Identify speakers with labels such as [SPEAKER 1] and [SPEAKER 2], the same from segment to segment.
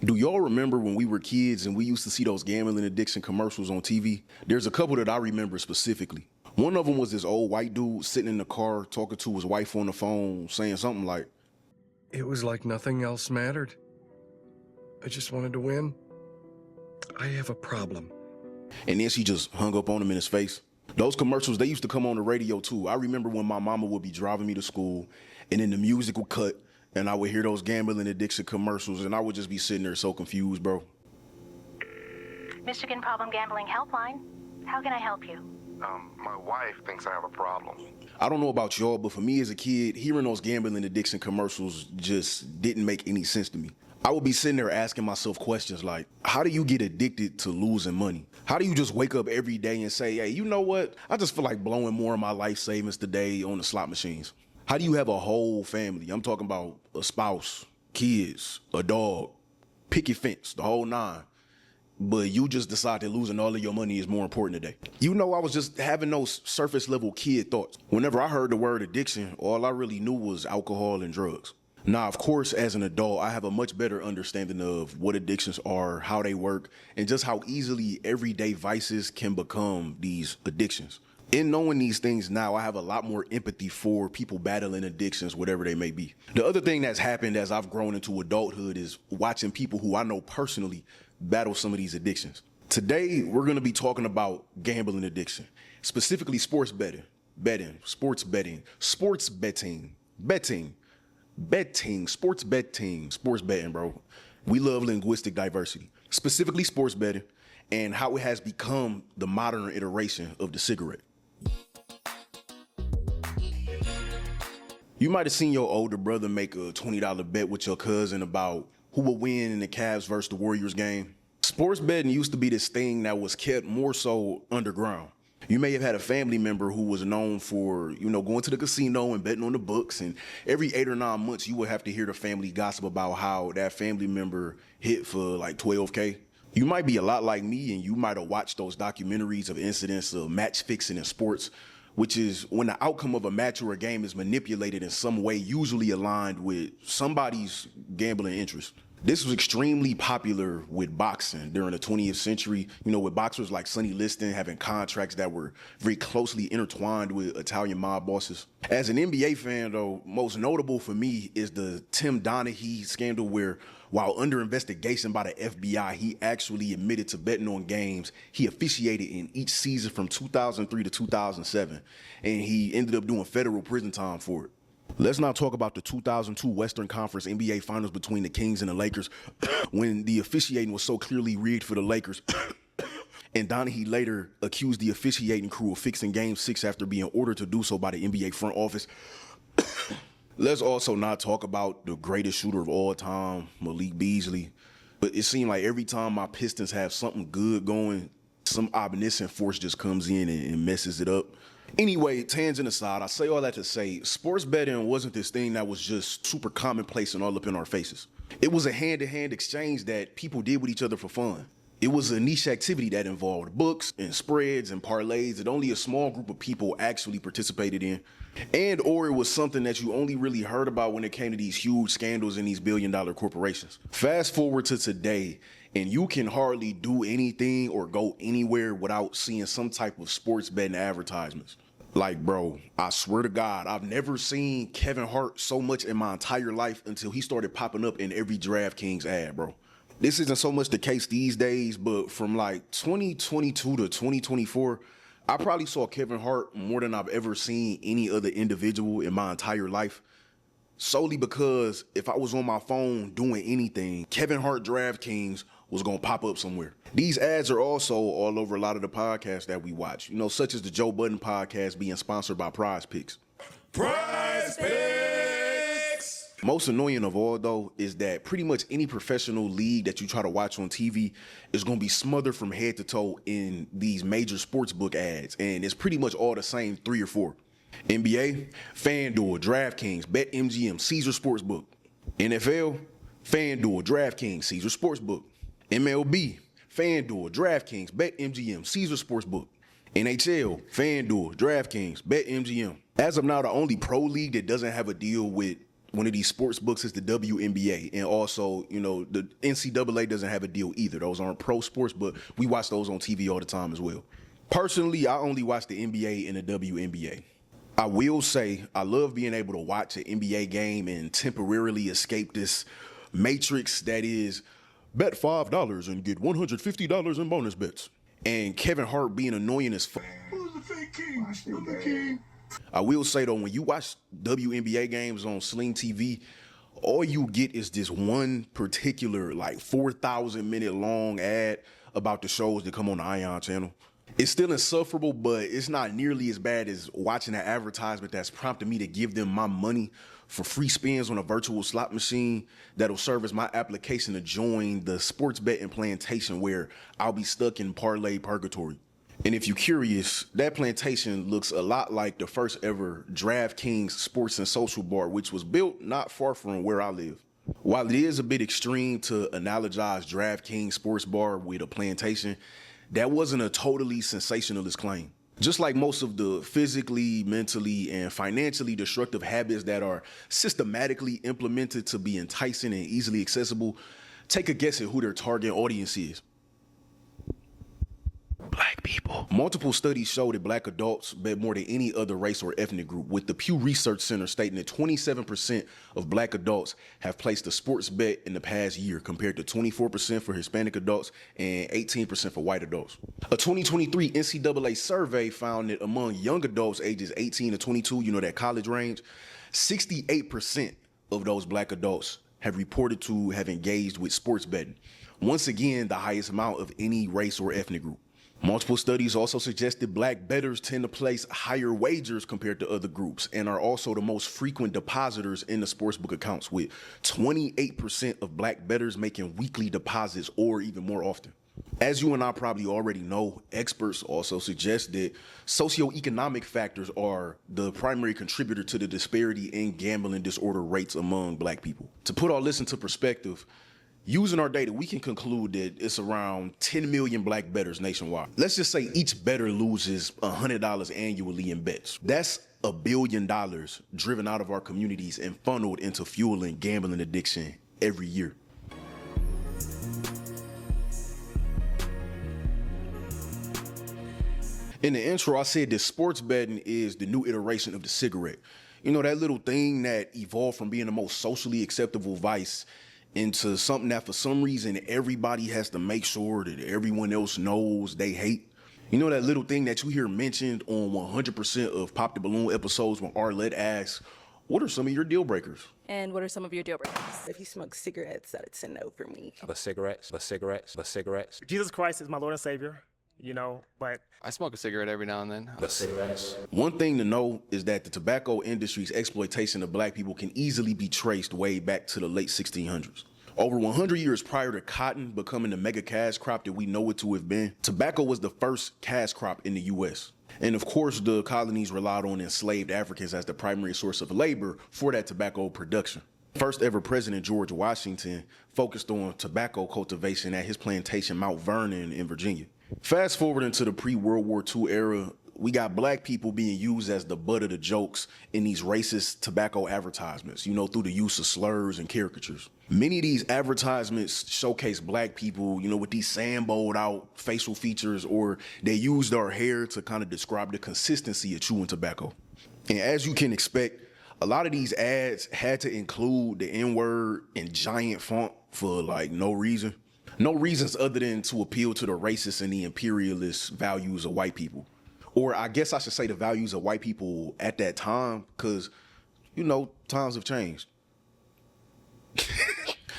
[SPEAKER 1] Do y'all remember when we were kids and we used to see those gambling addiction commercials on TV? There's a couple that I remember specifically. One of them was this old white dude sitting in the car talking to his wife on the phone, saying something like,
[SPEAKER 2] "It was like nothing else mattered. I just wanted to win. I have a problem."
[SPEAKER 1] and then she just hung up on him in his face. Those commercials, they used to come on the radio too. I remember when my mama would be driving me to school and then the music would cut and I would hear those gambling addiction commercials and I would just be sitting there so confused, bro.
[SPEAKER 3] Michigan Problem Gambling Helpline. How can I help you?
[SPEAKER 4] My wife thinks I have a problem.
[SPEAKER 1] I don't know about y'all, but for me as a kid, hearing those gambling addiction commercials just didn't make any sense to me. I would be sitting there asking myself questions like, how do you get addicted to losing money? How do you just wake up every day and say, hey, you know what? I just feel like blowing more of my life savings today on the slot machines. How do you have a whole family? I'm talking about a spouse, kids, a dog, picket fence, the whole nine. But you just decide that losing all of your money is more important today. You know, I was just having those surface level kid thoughts. Whenever I heard the word addiction, all I really knew was alcohol and drugs. Now, of course, as an adult, I have a much better understanding of what addictions are, how they work, and just how easily everyday vices can become these addictions. In knowing these things now, I have a lot more empathy for people battling addictions, whatever they may be. The other thing that's happened as I've grown into adulthood is watching people who I know personally battle some of these addictions. Today, we're going to be talking about gambling addiction, specifically sports betting, sports betting, sports betting, bro. We love linguistic diversity, specifically sports betting, and how it has become the modern iteration of the cigarette. You might have seen your older brother make a $20 bet with your cousin about who will win in the Cavs versus the Warriors game. Sports betting used to be this thing that was kept more so underground. You may have had a family member who was known for, going to the casino and betting on the books, and every 8 or 9 months you would have to hear the family gossip about how that family member hit for like 12K. You might be a lot like me and you might have watched those documentaries of incidents of match fixing in sports, which is when the outcome of a match or a game is manipulated in some way, usually aligned with somebody's gambling interest. This was extremely popular with boxing during the 20th century, with boxers like Sonny Liston having contracts that were very closely intertwined with Italian mob bosses. As an NBA fan, though, most notable for me is the Tim Donaghy scandal where, while under investigation by the FBI, he actually admitted to betting on games he officiated in each season from 2003 to 2007, and he ended up doing federal prison time for it. Let's not talk about the 2002 Western Conference NBA Finals between the Kings and the Lakers when the officiating was so clearly rigged for the Lakers. And Donaghy later accused the officiating crew of fixing Game 6 after being ordered to do so by the NBA front office. Let's also not talk about the greatest shooter of all time, Malik Beasley. But it seemed like every time my Pistons have something good going, some omniscient force just comes in and messes it up. Anyway, tangent aside, I say all that to say, sports betting wasn't this thing that was just super commonplace and all up in our faces. It was a hand-to-hand exchange that people did with each other for fun. It was a niche activity that involved books and spreads and parlays that only a small group of people actually participated in. Or it was something that you only really heard about when it came to these huge scandals in these billion-dollar corporations. Fast forward to today, and you can hardly do anything or go anywhere without seeing some type of sports betting advertisements. Like, bro, I swear to God, I've never seen Kevin Hart so much in my entire life until he started popping up in every DraftKings ad, bro. This isn't so much the case these days, but from like 2022 to 2024, I probably saw Kevin Hart more than I've ever seen any other individual in my entire life. Solely because if I was on my phone doing anything, Kevin Hart DraftKings was going to pop up somewhere. These ads are also all over a lot of the podcasts that we watch, such as the Joe Budden podcast being sponsored by Prize Picks.
[SPEAKER 5] Prize Picks!
[SPEAKER 1] Most annoying of all, though, is that pretty much any professional league that you try to watch on TV is going to be smothered from head to toe in these major sportsbook ads, and it's pretty much all the same 3 or 4. NBA, FanDuel, DraftKings, BetMGM, Caesar Sportsbook. NFL, FanDuel, DraftKings, Caesar Sportsbook. MLB, FanDuel, DraftKings, BetMGM, Caesar Sportsbook. NHL, FanDuel, DraftKings, BetMGM. As of now, the only pro league that doesn't have a deal with one of these sports books is the WNBA. And also, you know, the NCAA doesn't have a deal either. Those aren't pro sports, but we watch those on TV all the time as well. Personally, I only watch the NBA and the WNBA. I will say I love being able to watch an NBA game and temporarily escape this matrix that is bet $5 and get $150 in bonus bets. And Kevin Hart being annoying as fuck.
[SPEAKER 5] Who's the fake king? Who's the king?
[SPEAKER 1] I will say though, when you watch WNBA games on Sling TV, all you get is this one particular like 4,000 minute long ad about the shows that come on the Ion channel. It's still insufferable, but it's not nearly as bad as watching an advertisement that's prompting me to give them my money for free spins on a virtual slot machine that'll serve as my application to join the sports betting plantation where I'll be stuck in parlay purgatory. And if you're curious, that plantation looks a lot like the first ever DraftKings sports and social bar, which was built not far from where I live. While it is a bit extreme to analogize DraftKings sports bar with a plantation, that wasn't a totally sensationalist claim. Just like most of the physically, mentally, and financially destructive habits that are systematically implemented to be enticing and easily accessible, take a guess at who their target audience is. Black people. Multiple studies show that black adults bet more than any other race or ethnic group, with the Pew Research Center stating that 27% of black adults have placed a sports bet in the past year, compared to 24% for Hispanic adults and 18% for white adults. A 2023 NCAA survey found that among young adults ages 18 to 22, you know, that college range, 68% of those black adults have reported to have engaged with sports betting. Once again, the highest amount of any race or ethnic group. Multiple studies also suggest that black bettors tend to place higher wagers compared to other groups and are also the most frequent depositors in the sportsbook accounts, with 28% of black bettors making weekly deposits or even more often. As you and I probably already know, experts also suggest that socioeconomic factors are the primary contributor to the disparity in gambling disorder rates among black people. To put all this into perspective, using our data, we can conclude that it's around 10 million black bettors nationwide. Let's just say each bettor loses $100 annually in bets. That's $1 billion driven out of our communities and funneled into fueling gambling addiction every year. In the intro, I said that sports betting is the new iteration of the cigarette. You know, that little thing that evolved from being the most socially acceptable vice into something that for some reason everybody has to make sure that everyone else knows they hate. You know, that little thing that you hear mentioned on 100% of Pop the Balloon episodes when Arlette asks, what are some of your deal breakers?
[SPEAKER 6] And what are some of your deal breakers?
[SPEAKER 7] If he smokes cigarettes, that's a no for me.
[SPEAKER 8] The cigarettes.
[SPEAKER 9] Jesus Christ is my Lord and Savior, you know, but
[SPEAKER 10] I smoke a cigarette every now and then.
[SPEAKER 8] The cigarettes.
[SPEAKER 1] One thing to know is that the tobacco industry's exploitation of black people can easily be traced way back to the late 1600s. Over 100 years prior to cotton becoming the mega cash crop that we know it to have been, tobacco was the first cash crop in the U.S. And of course, the colonies relied on enslaved Africans as the primary source of labor for that tobacco production. First ever President George Washington focused on tobacco cultivation at his plantation Mount Vernon in Virginia. Fast forward into the pre-World War II era, we got black people being used as the butt of the jokes in these racist tobacco advertisements, you know, through the use of slurs and caricatures. Many of these advertisements showcase black people, you know, with these samboed out facial features, or they used our hair to kind of describe the consistency of chewing tobacco. And as you can expect, a lot of these ads had to include the N-word in giant font for like no reason. No reasons other than to appeal to the racist and the imperialist values of white people. Or I guess I should say the values of white people at that time, because, you know, times have changed.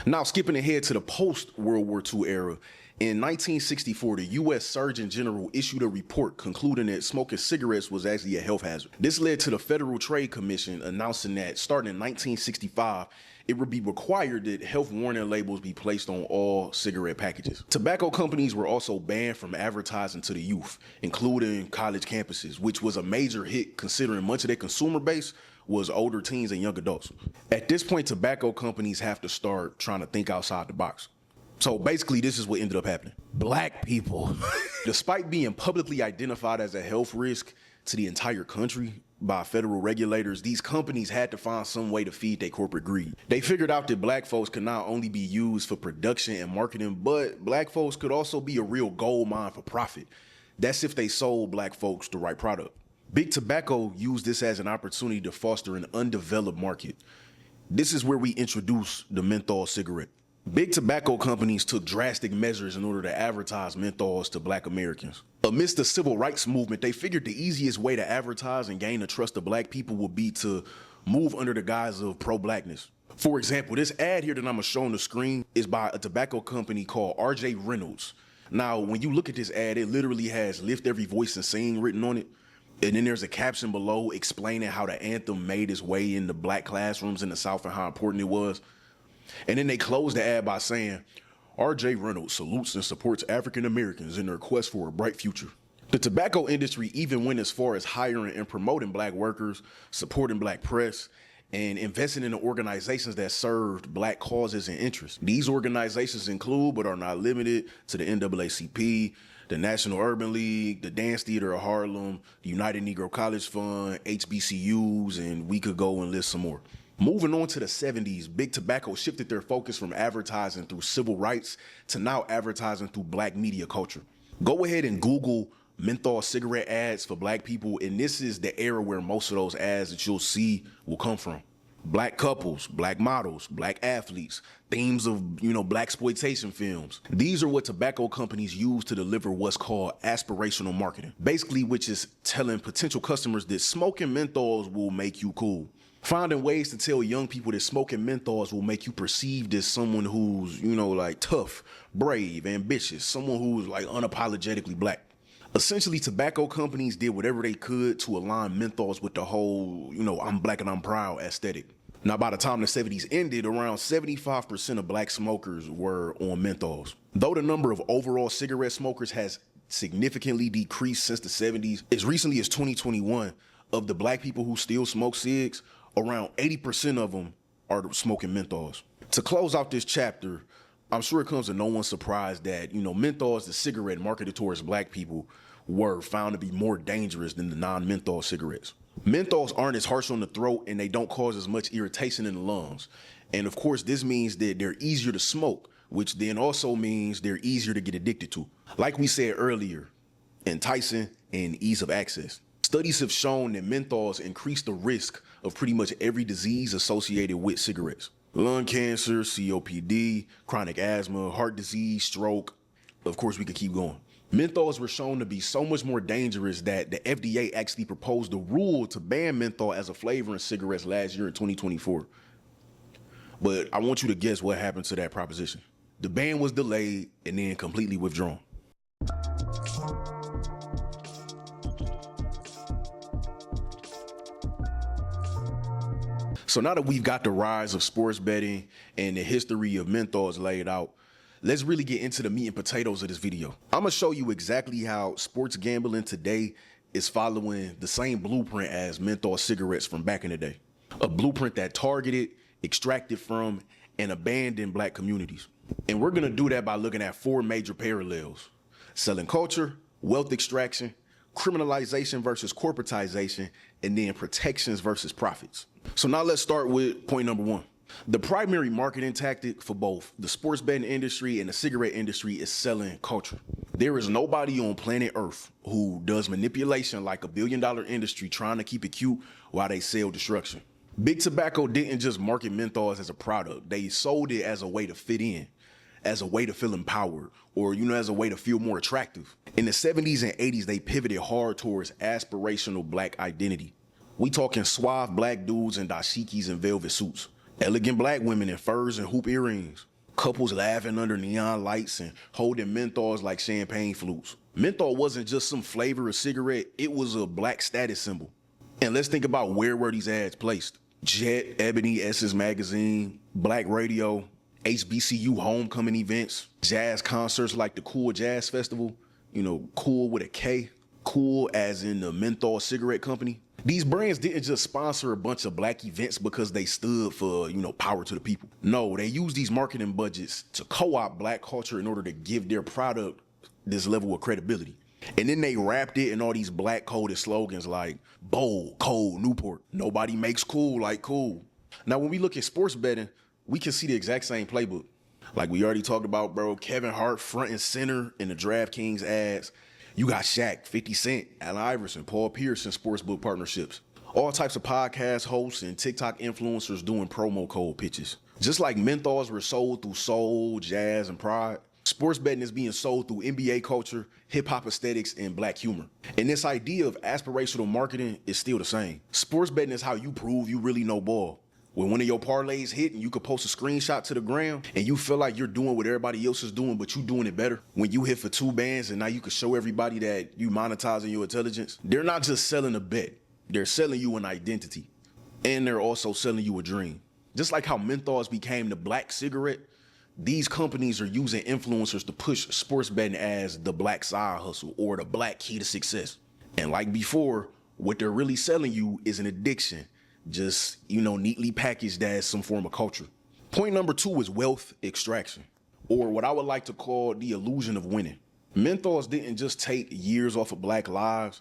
[SPEAKER 1] Now, skipping ahead to the post-World War II era, in 1964, the U.S. Surgeon General issued a report concluding that smoking cigarettes was actually a health hazard. This led to the Federal Trade Commission announcing that starting in 1965, it would be required that health warning labels be placed on all cigarette packages. Tobacco companies were also banned from advertising to the youth, including college campuses, which was a major hit considering much of their consumer base was older teens and young adults. At this point, tobacco companies have to start trying to think outside the box. So basically, this is what ended up happening. Black people, despite being publicly identified as a health risk to the entire country, by federal regulators, these companies had to find some way to feed their corporate greed. They figured out that black folks could not only be used for production and marketing, but black folks could also be a real gold mine for profit. That's if they sold black folks the right product. Big Tobacco used this as an opportunity to foster an undeveloped market. This is where we introduce the menthol cigarette. Big tobacco companies took drastic measures in order to advertise menthols to black Americans. Amidst the civil rights movement, they figured the easiest way to advertise and gain the trust of black people would be to move under the guise of pro-blackness. For example, this ad here that I'm gonna show on the screen is by a tobacco company called R.J. Reynolds. Now, when you look at this ad, it literally has "Lift Every Voice and Sing" written on it. And then there's a caption below explaining how the anthem made its way into black classrooms in the South and how important it was. And then they close the ad by saying, R.J. Reynolds salutes and supports African Americans in their quest for a bright future. The tobacco industry even went as far as hiring and promoting black workers, supporting black press, and investing in the organizations that served black causes and interests. These organizations include, but are not limited to, the NAACP, the National Urban League, the Dance Theater of Harlem, the United Negro College Fund, HBCUs, and we could go and list some more. Moving on to the 70s, Big Tobacco shifted their focus from advertising through civil rights to now advertising through black media culture. Go ahead and Google menthol cigarette ads for black people, and this is the era where most of those ads that you'll see will come from. Black couples, black models, black athletes, themes of, black exploitation films. These are what tobacco companies use to deliver what's called aspirational marketing, basically which is telling potential customers that smoking menthols will make you cool. Finding ways to tell young people that smoking menthols will make you perceived as someone who's, tough, brave, ambitious, someone who's unapologetically black. Essentially, tobacco companies did whatever they could to align menthols with the whole, I'm black and I'm proud aesthetic. Now, by the time the 70s ended, around 75% of black smokers were on menthols. Though the number of overall cigarette smokers has significantly decreased since the 70s, as recently as 2021, of the black people who still smoke cigs, around 80% of them are smoking menthols. To close out this chapter, I'm sure it comes to no one's surprise that, menthols, the cigarette marketed towards black people, were found to be more dangerous than the non-menthol cigarettes. Menthols aren't as harsh on the throat and they don't cause as much irritation in the lungs. And of course, this means that they're easier to smoke, which then also means they're easier to get addicted to. Like we said earlier, enticing and ease of access. Studies have shown that menthols increase the risk of pretty much every disease associated with cigarettes. Lung cancer, COPD, chronic asthma, heart disease, stroke. Of course, we could keep going. Menthols were shown to be so much more dangerous that the FDA actually proposed a rule to ban menthol as a flavor in cigarettes last year in 2024. But I want you to guess what happened to that proposition. The ban was delayed and then completely withdrawn. So now that we've got the rise of sports betting and the history of menthols laid out, let's really get into the meat and potatoes of this video. I'm gonna show you exactly how sports gambling today is following the same blueprint as menthol cigarettes from back in the day. A blueprint that targeted, extracted from, and abandoned black communities. And we're gonna do that by looking at 4 major parallels: selling culture, wealth extraction, criminalization versus corporatization, and then protections versus profits. So now let's start with point number 1. The primary marketing tactic for both the sports betting industry and the cigarette industry is selling culture. There is nobody on planet Earth who does manipulation like a billion-dollar industry trying to keep it cute while they sell destruction. Big Tobacco didn't just market menthols as a product. They sold it as a way to fit in, as a way to feel empowered, or, as a way to feel more attractive. In the 70s and 80s, they pivoted hard towards aspirational black identity. We talking suave black dudes in dashikis and velvet suits, elegant black women in furs and hoop earrings, couples laughing under neon lights and holding menthols like champagne flutes. Menthol wasn't just some flavor of cigarette, it was a black status symbol. And let's think about where were these ads placed. Jet, Ebony, Essence Magazine, Black Radio, HBCU homecoming events, jazz concerts like the Cool Jazz Festival, cool with a K, cool as in the menthol cigarette company. These brands didn't just sponsor a bunch of black events because they stood for, power to the people. No, they used these marketing budgets to co-opt black culture in order to give their product this level of credibility. And then they wrapped it in all these black coded slogans like bold, cold, Newport. Nobody makes cool like cool. Now, when we look at sports betting, we can see the exact same playbook. Like we already talked about, bro, Kevin Hart front and center in the DraftKings ads. You got Shaq, 50 Cent, Allen Iverson, Paul Pierce in sportsbook partnerships. All types of podcast hosts and TikTok influencers doing promo code pitches. Just like menthols were sold through soul, jazz, and pride, sports betting is being sold through NBA culture, hip-hop aesthetics, and black humor. And this idea of aspirational marketing is still the same. Sports betting is how you prove you really know ball. When one of your parlays hit and you could post a screenshot to the gram and you feel like you're doing what everybody else is doing, but you doing it better. When you hit for 2 bands and now you can show everybody that you monetizing your intelligence. They're not just selling a bet. They're selling you an identity. And they're also selling you a dream. Just like how menthols became the black cigarette, these companies are using influencers to push sports betting as the black side hustle or the black key to success. And like before, what they're really selling you is an addiction, just, neatly packaged as some form of culture. Point number 2 is wealth extraction, or what I would like to call the illusion of winning. Menthols didn't just take years off of black lives,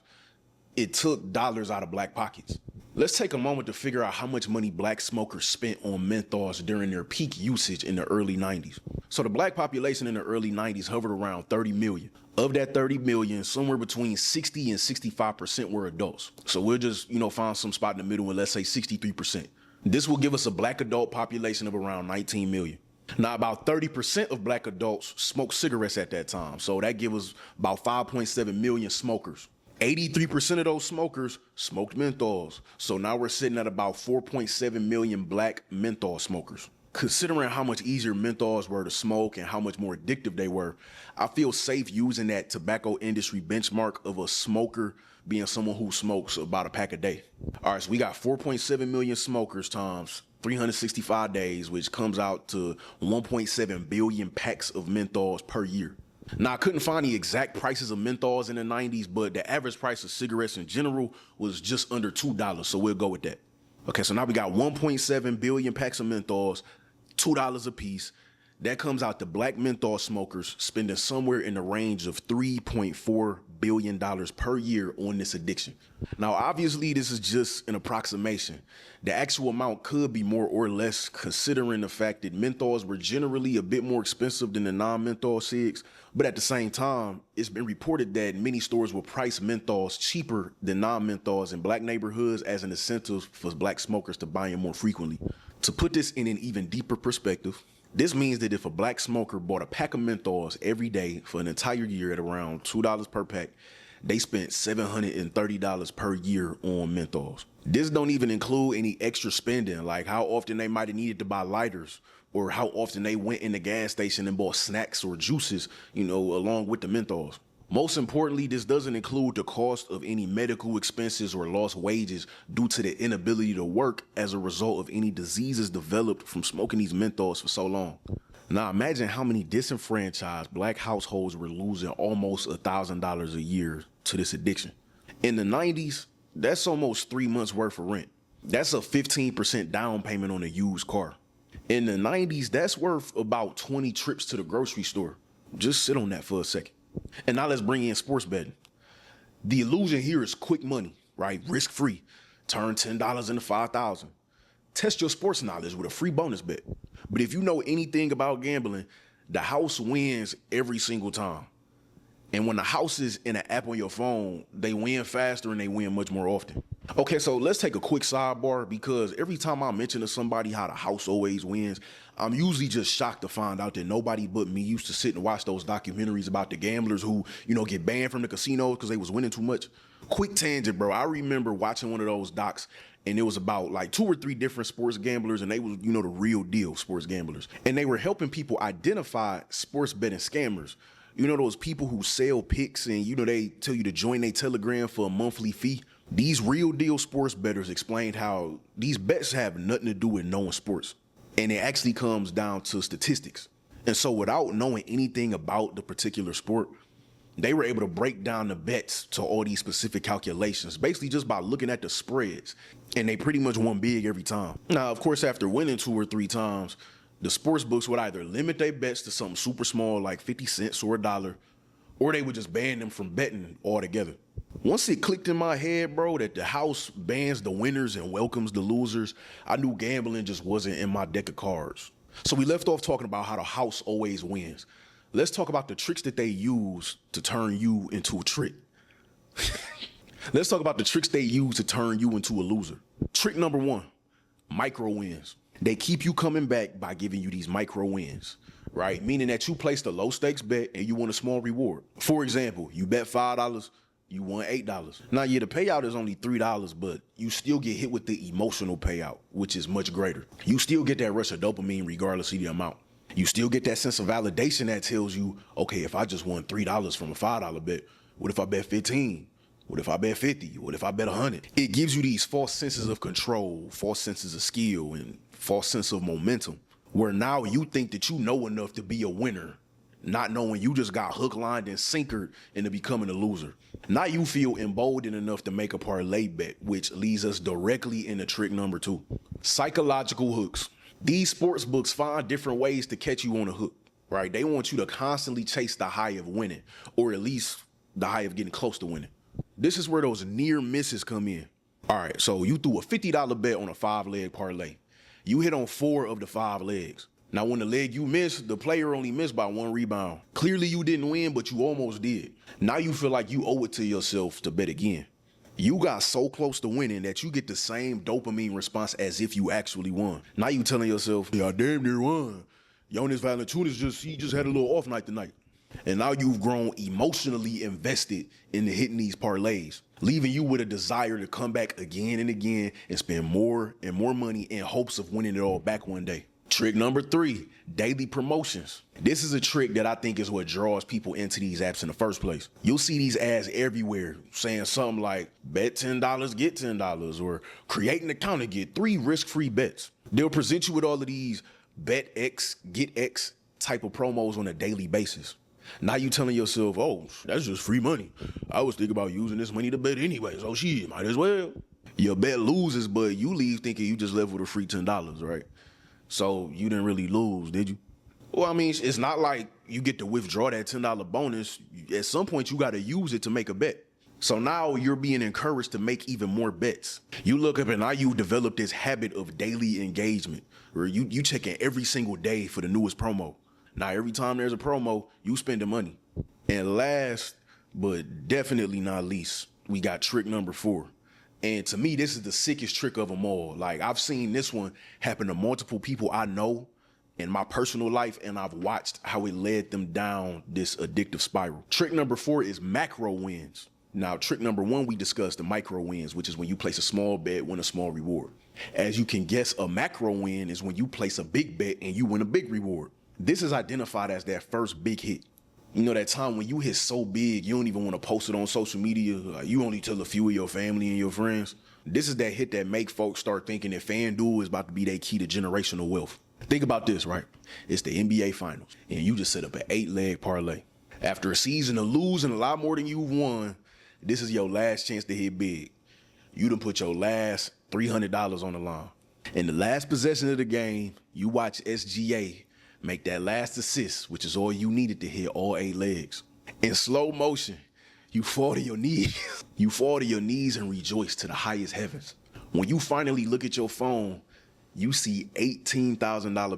[SPEAKER 1] it took dollars out of black pockets. Let's take a moment to figure out how much money black smokers spent on menthols during their peak usage in the early 90s. So the black population in the early 90s hovered around 30 million. Of that 30 million, somewhere between 60 and 65% were adults. So we'll just, find some spot in the middle and let's say 63%. This will give us a black adult population of around 19 million. Now, about 30% of black adults smoked cigarettes at that time. So that gives us about 5.7 million smokers. 83% of those smokers smoked menthols. So now we're sitting at about 4.7 million black menthol smokers. Considering how much easier menthols were to smoke and how much more addictive they were, I feel safe using that tobacco industry benchmark of a smoker being someone who smokes about a pack a day. All right, so we got 4.7 million smokers times 365 days, which comes out to 1.7 billion packs of menthols per year. Now, I couldn't find the exact prices of menthols in the 90s, but the average price of cigarettes in general was just under $2, so we'll go with that. Okay, so now we got 1.7 billion packs of menthols, $2 a piece. That comes out to black menthol smokers spending somewhere in the range of $3.4 billion per year on this addiction. Now, obviously, this is just an approximation. The actual amount could be more or less considering the fact that menthols were generally a bit more expensive than the non-menthol cigs. But at the same time, it's been reported that many stores will price menthols cheaper than non-menthols in black neighborhoods as an incentive for black smokers to buy them more frequently. To put this in an even deeper perspective, this means that if a black smoker bought a pack of menthols every day for an entire year at around $2 per pack, they spent $730 per year on menthols. This don't even include any extra spending, like how often they might have needed to buy lighters or how often they went in the gas station and bought snacks or juices, along with the menthols. Most importantly, this doesn't include the cost of any medical expenses or lost wages due to the inability to work as a result of any diseases developed from smoking these menthols for so long. Now imagine how many disenfranchised black households were losing almost $1,000 a year to this addiction. In the 90s, that's almost 3 months worth of rent. That's a 15% down payment on a used car. In the 90s, that's worth about 20 trips to the grocery store. Just sit on that for a second. And now let's bring in sports betting. The illusion here is quick money, right? Risk-free. Turn $10 into $5,000. Test your sports knowledge with a free bonus bet. But if you know anything about gambling, the house wins every single time. And when the house is in an app on your phone, they win faster and they win much more often. Okay, so let's take a quick sidebar because every time I mention to somebody how the house always wins, I'm usually just shocked to find out that nobody but me used to sit and watch those documentaries about the gamblers who, get banned from the casinos because they was winning too much. Quick tangent, bro. I remember watching one of those docs and it was about like 2 or 3 different sports gamblers and they was, the real deal sports gamblers. And they were helping people identify sports betting scammers. Those people who sell picks and, they tell you to join their Telegram for a monthly fee. These real deal sports bettors explained how these bets have nothing to do with knowing sports. And it actually comes down to statistics. And so without knowing anything about the particular sport, they were able to break down the bets to all these specific calculations, basically just by looking at the spreads. And they pretty much won big every time. Now, of course, after winning 2 or 3 times, the sports books would either limit their bets to something super small like 50 cents or $1, or they would just ban them from betting altogether. Once it clicked in my head, bro, that the house bans the winners and welcomes the losers, I knew gambling just wasn't in my deck of cards. So we left off talking about how the house always wins. Let's talk about the tricks that they use to turn you into a trick. Let's talk about the tricks they use to turn you into a loser. Trick number 1, micro wins. They keep you coming back by giving you these micro wins, right? Meaning that you placed a low stakes bet and you want a small reward. For example, you bet $5, you won $8. Now, yeah, the payout is only $3, but you still get hit with the emotional payout, which is much greater. You still get that rush of dopamine regardless of the amount. You still get that sense of validation that tells you, okay, if I just won $3 from a $5 bet, what if I bet 15? What if I bet 50? What if I bet 100? It gives you these false senses of control, false senses of skill, and false sense of momentum, where now you think that you know enough to be a winner, not knowing you just got hook, lined, and sinkered into becoming a loser. Now you feel emboldened enough to make a parlay bet, which leads us directly into trick number 2. Psychological hooks. These sports books find different ways to catch you on a hook, right? They want you to constantly chase the high of winning, or at least the high of getting close to winning. This is where those near misses come in. All right, so you threw a $50 bet on a 5-leg parlay. You hit on 4 of the 5 legs. Now, when the leg you missed, the player only missed by 1 rebound. Clearly, you didn't win, but you almost did. Now you feel like you owe it to yourself to bet again. You got so close to winning that you get the same dopamine response as if you actually won. Now you telling yourself, yeah, I damn near won. Jonas Valanciunas he just had a little off night tonight. And now you've grown emotionally invested in hitting these parlays, leaving you with a desire to come back again and again and spend more and more money in hopes of winning it all back one day. Trick number 3, daily promotions. This is a trick that I think is what draws people into these apps in the first place. You'll see these ads everywhere saying something like, bet $10, get $10, or create an account and get 3 risk-free bets. They'll present you with all of these bet X, get X type of promos on a daily basis. Now you telling yourself, oh, that's just free money. I was thinking about using this money to bet anyway, so shit, might as well. Your bet loses, but you leave thinking you just left with a free $10, right? So you didn't really lose, did you? Well, I mean, it's not like you get to withdraw that $10 bonus. At some point, you got to use it to make a bet. So now you're being encouraged to make even more bets. You look up and now you develop this habit of daily engagement where you checking every single day for the newest promo. Now, every time there's a promo, you spending money. And last, but definitely not least, we got trick number 4. And to me, this is the sickest trick of them all. Like, I've seen this one happen to multiple people I know in my personal life, and I've watched how it led them down this addictive spiral. Trick number 4 is macro wins. Now, trick number 1, we discussed the micro wins, which is when you place a small bet, win a small reward. As you can guess, a macro win is when you place a big bet and you win a big reward. This is identified as that first big hit. You know, that time when you hit so big, you don't even want to post it on social media. Like, you only tell a few of your family and your friends. This is that hit that make folks start thinking that FanDuel is about to be their key to generational wealth. Think about this, right? It's the NBA Finals, and you just set up an 8-leg parlay. After a season of losing a lot more than you've won, this is your last chance to hit big. You done put your last $300 on the line. In the last possession of the game, you watch SGA make that last assist, which is all you needed to hit all 8 legs. In slow motion, you fall to your knees. You fall to your knees and rejoice to the highest heavens. When you finally look at your phone, you see $18,000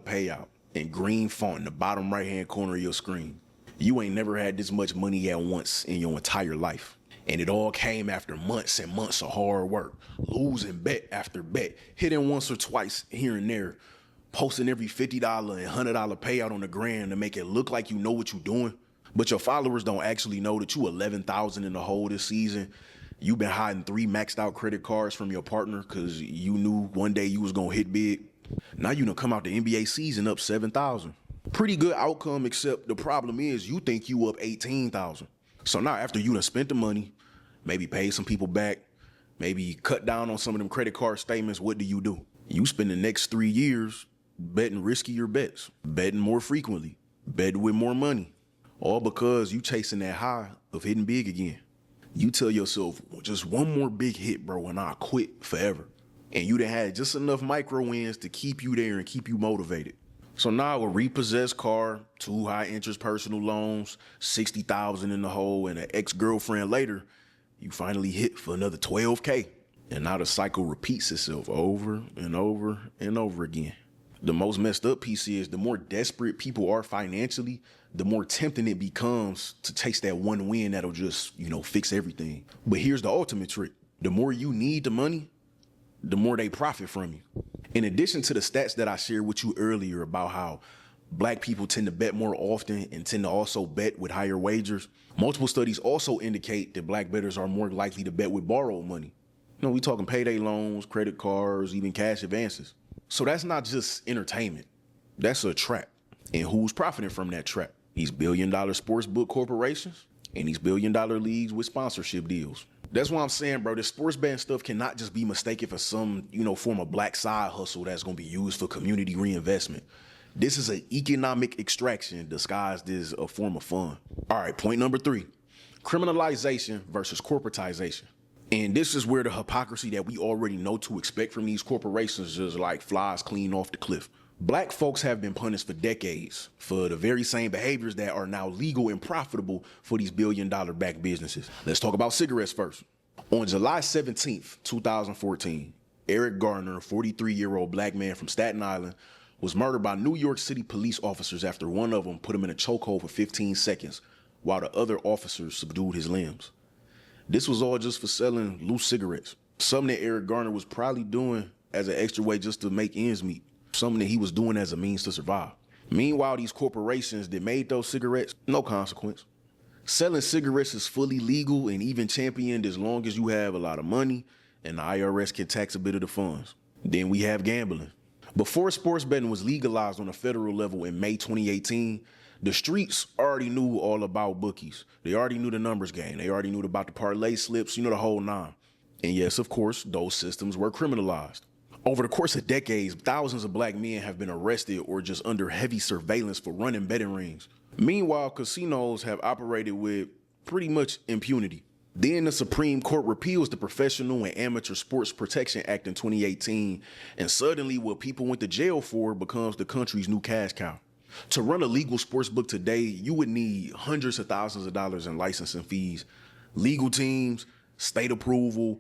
[SPEAKER 1] payout in green font in the bottom right-hand corner of your screen. You ain't never had this much money at once in your entire life. And it all came after months and months of hard work, losing bet after bet, hitting once or twice here and there, posting every $50 and $100 payout on the gram to make it look like you know what you're doing. But your followers don't actually know that you 11,000 in the hole this season. You've been hiding 3 maxed out credit cards from your partner because you knew one day you was going to hit big. Now you done come out the NBA season up 7,000. Pretty good outcome, except the problem is you think you up 18,000. So now after you done spent the money, maybe paid some people back, maybe cut down on some of them credit card statements, what do? You spend the next 3 years betting riskier bets, betting more frequently, betting with more money, all because you chasing that high of hitting big again. You tell yourself, just one more big hit, bro, and I'll quit forever. And you done had just enough micro wins to keep you there and keep you motivated. So now a repossessed car, 2 high-interest personal loans, $60,000 in the hole, and an ex-girlfriend later, you finally hit for another $12K. And now the cycle repeats itself over and over and over again. The most messed up piece is the more desperate people are financially, the more tempting it becomes to chase that one win that'll just, fix everything. But here's the ultimate trick. The more you need the money, the more they profit from you. In addition to the stats that I shared with you earlier about how black people tend to bet more often and tend to also bet with higher wagers, multiple studies also indicate that black bettors are more likely to bet with borrowed money. We talking payday loans, credit cards, even cash advances. So that's not just entertainment. That's a trap. And who's profiting from that trap? These billion-dollar sportsbook corporations and these billion-dollar leagues with sponsorship deals. That's what I'm saying, bro. This sports betting stuff cannot just be mistaken for some, form of black side hustle that's going to be used for community reinvestment. This is an economic extraction disguised as a form of fun. All right, point number 3, criminalization versus corporatization. And this is where the hypocrisy that we already know to expect from these corporations just like flies clean off the cliff. Black folks have been punished for decades for the very same behaviors that are now legal and profitable for these billion-dollar backed businesses. Let's talk about cigarettes first. On July 17th, 2014, Eric Garner, a 43-year-old black man from Staten Island, was murdered by New York City police officers after one of them put him in a chokehold for 15 seconds while the other officers subdued his limbs. This was all just for selling loose cigarettes, something that Eric Garner was probably doing as an extra way just to make ends meet, something that he was doing as a means to survive. Meanwhile, these corporations that made those cigarettes, no consequence. Selling cigarettes is fully legal and even championed as long as you have a lot of money and the IRS can tax a bit of the funds. Then we have gambling. Before sports betting was legalized on a federal level in May 2018, the streets already knew all about bookies. They already knew the numbers game. They already knew about the parlay slips, the whole nine. And yes, of course, those systems were criminalized. Over the course of decades, thousands of black men have been arrested or just under heavy surveillance for running betting rings. Meanwhile, casinos have operated with pretty much impunity. Then the Supreme Court repeals the Professional and Amateur Sports Protection Act in 2018, and suddenly what people went to jail for becomes the country's new cash cow. To run a legal sports book today, you would need hundreds of thousands of dollars in licensing fees, legal teams, state approval,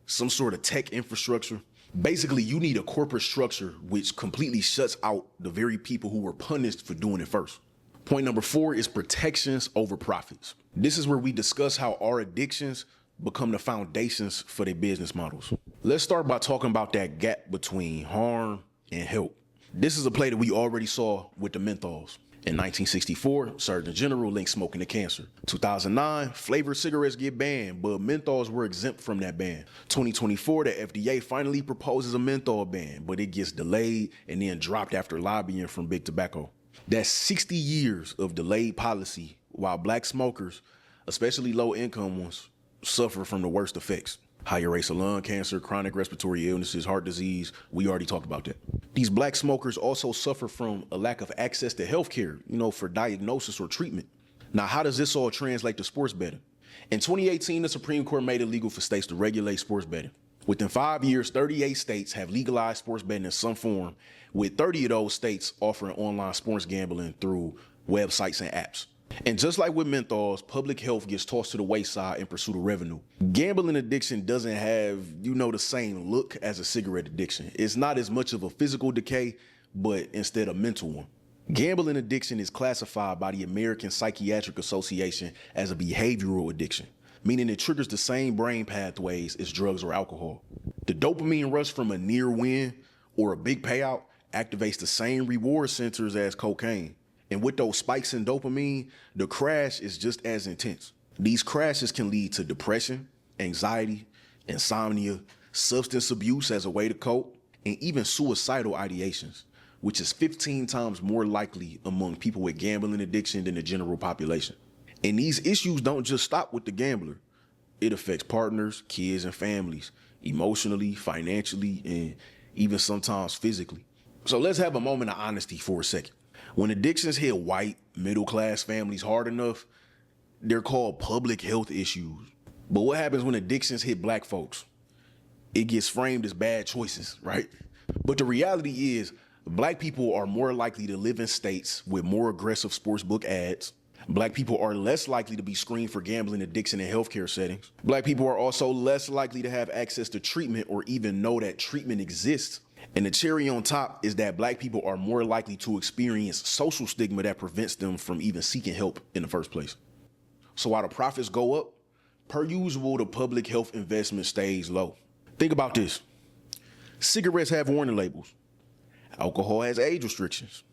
[SPEAKER 1] some sort of tech infrastructure. Basically, you need a corporate structure which completely shuts out the very people who were punished for doing it first. Point number 4 is protections over profits. This is where we discuss how our addictions become the foundations for their business models. Let's start by talking about that gap between harm and help. This is a play that we already saw with the menthols. In 1964, Surgeon General linked smoking to cancer. 2009, flavored cigarettes get banned, but menthols were exempt from that ban. 2024, the FDA finally proposes a menthol ban, but it gets delayed and then dropped after lobbying from big tobacco. That's 60 years of delayed policy while black smokers, especially low-income ones, suffer from the worst effects. Higher rates of lung cancer, chronic respiratory illnesses, heart disease. We already talked about that. These black smokers also suffer from a lack of access to healthcare, for diagnosis or treatment. Now, how does this all translate to sports betting? In 2018, the Supreme Court made it legal for states to regulate sports betting. Within 5 years, 38 states have legalized sports betting in some form, with 30 of those states offering online sports gambling through websites and apps. And just like with menthols, public health gets tossed to the wayside in pursuit of revenue. Gambling addiction doesn't have, the same look as a cigarette addiction. It's not as much of a physical decay, but instead a mental one. Gambling addiction is classified by the American Psychiatric Association as a behavioral addiction, meaning it triggers the same brain pathways as drugs or alcohol. The dopamine rush from a near win or a big payout activates the same reward centers as cocaine. And with those spikes in dopamine, the crash is just as intense. These crashes can lead to depression, anxiety, insomnia, substance abuse as a way to cope, and even suicidal ideations, which is 15 times more likely among people with gambling addiction than the general population. And these issues don't just stop with the gambler. It affects partners, kids, and families, emotionally, financially, and even sometimes physically. So let's have a moment of honesty for a second. When addictions hit white, middle-class families hard enough, they're called public health issues. But what happens when addictions hit black folks? It gets framed as bad choices, right? But the reality is, Black people are more likely to live in states with more aggressive sportsbook ads. Black people are less likely to be screened for gambling addiction in healthcare settings. Black people are also less likely to have access to treatment or even know that treatment exists. And the cherry on top is that black people are more likely to experience social stigma that prevents them from even seeking help in the first place. So while the profits go up, per usual, the public health investment stays low. Think about this. Cigarettes have warning labels. Alcohol has age restrictions.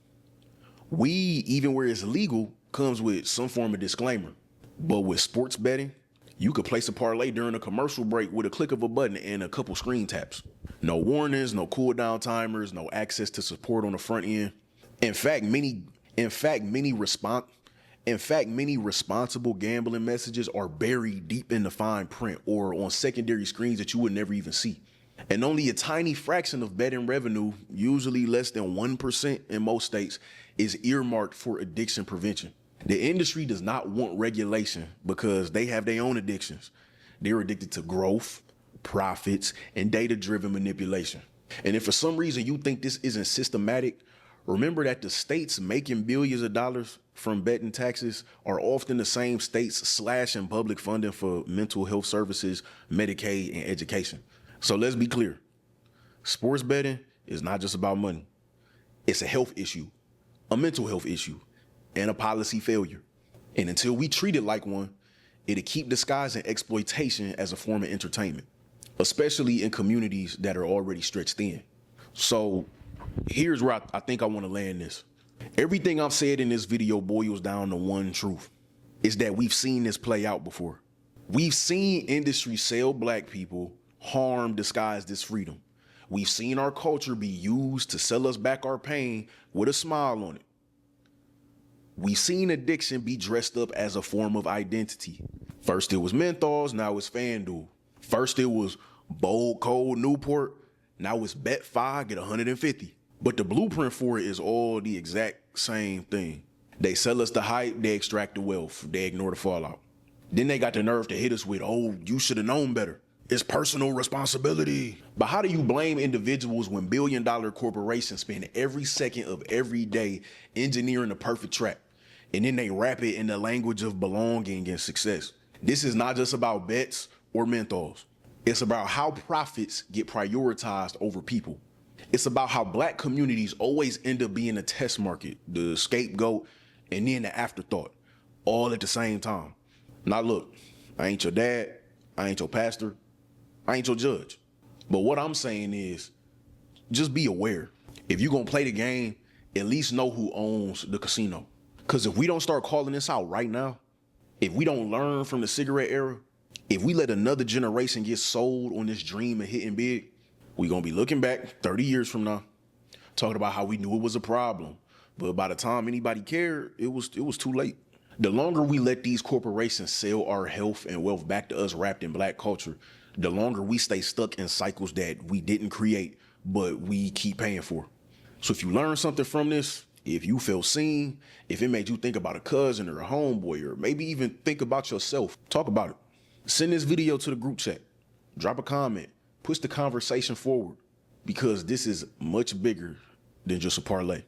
[SPEAKER 1] Weed, even where it's legal, comes with some form of disclaimer. But with sports betting, you could place a parlay during a commercial break with a click of a button and a couple screen taps. No warnings, no cool down timers, no access to support on the front end. In fact, many responsible gambling messages are buried deep in the fine print or on secondary screens that you would never even see. And only a tiny fraction of betting revenue, usually less than 1% in most states, is earmarked for addiction prevention. The industry does not want regulation because they have their own addictions. They're addicted to growth, profits, and data-driven manipulation. And if for some reason you think this isn't systematic, remember that the states making billions of dollars from betting taxes are often the same states slashing public funding for mental health services, Medicaid, and education. So let's be clear. Sports betting is not just about money. It's a health issue, a mental health issue, and a policy failure. And until we treat it like one, it'll keep disguising exploitation as a form of entertainment, especially in communities that are already stretched thin. So here's where I think I want to land this. Everything I've said in this video boils down to one truth. Is that we've seen this play out before. We've seen industry sell black people harm disguised as freedom. We've seen our culture be used to sell us back our pain with a smile on it. We've seen addiction be dressed up as a form of identity. First it was menthols, now it's FanDuel. First it was bold, cold Newport, now it's bet 5, get 150. But the blueprint for it is all the exact same thing. They sell us the hype, they extract the wealth, they ignore the fallout. Then they got the nerve to hit us with, oh, you should have known better. It's personal responsibility. But how do you blame individuals when billion-dollar corporations spend every second of every day engineering the perfect trap? And then they wrap it in the language of belonging and success. This is not just about bets or menthols. It's about how profits get prioritized over people. It's about how black communities always end up being a test market, the scapegoat, and then the afterthought, all at the same time. Now look, I ain't your dad, I ain't your pastor, I ain't your judge. But what I'm saying is, just be aware. If you're gonna play the game, at least know who owns the casino. Because if we don't start calling this out right now, if we don't learn from the cigarette era, if we let another generation get sold on this dream of hitting big, we're gonna be looking back 30 years from now, talking about how we knew it was a problem. But by the time anybody cared, it was too late. The longer we let these corporations sell our health and wealth back to us wrapped in black culture, the longer we stay stuck in cycles that we didn't create, but we keep paying for. So if you learn something from this, if you feel seen, if it made you think about a cousin or a homeboy, or maybe even think about yourself, talk about it. Send this video to the group chat, drop a comment, push the conversation forward, because this is much bigger than just a parlay.